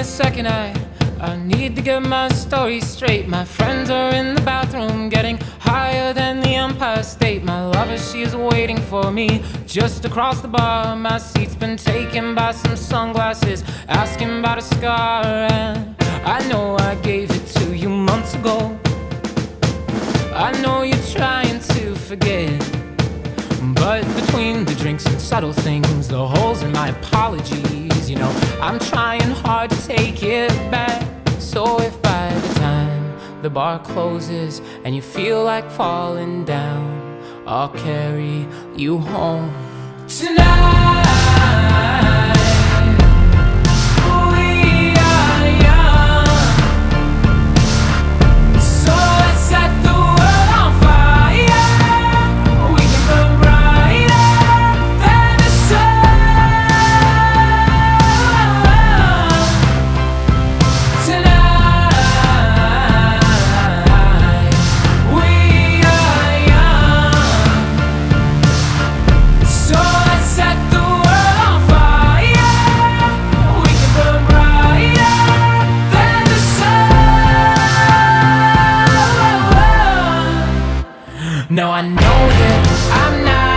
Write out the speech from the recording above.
a second, I need to get my story straight. My friends are in the bathroom getting higher than the Empire State. My lover, she is waiting for me just across the bar. My seat's been taken by some sunglasses asking about a scar. And I know I gave it to you months ago. I know you're trying to forget, but between the drinks and subtle things, the holes in my apologies, you know, I'm trying hard to take it back. So if by the time the bar closes and you feel like falling down, I'll carry you home tonight. We are young, so let's set the world on fire. We can burn brighter than the sun tonight. We are young, so let's set the world on fire. We can burn brighter than the sun. Now I know that I'm not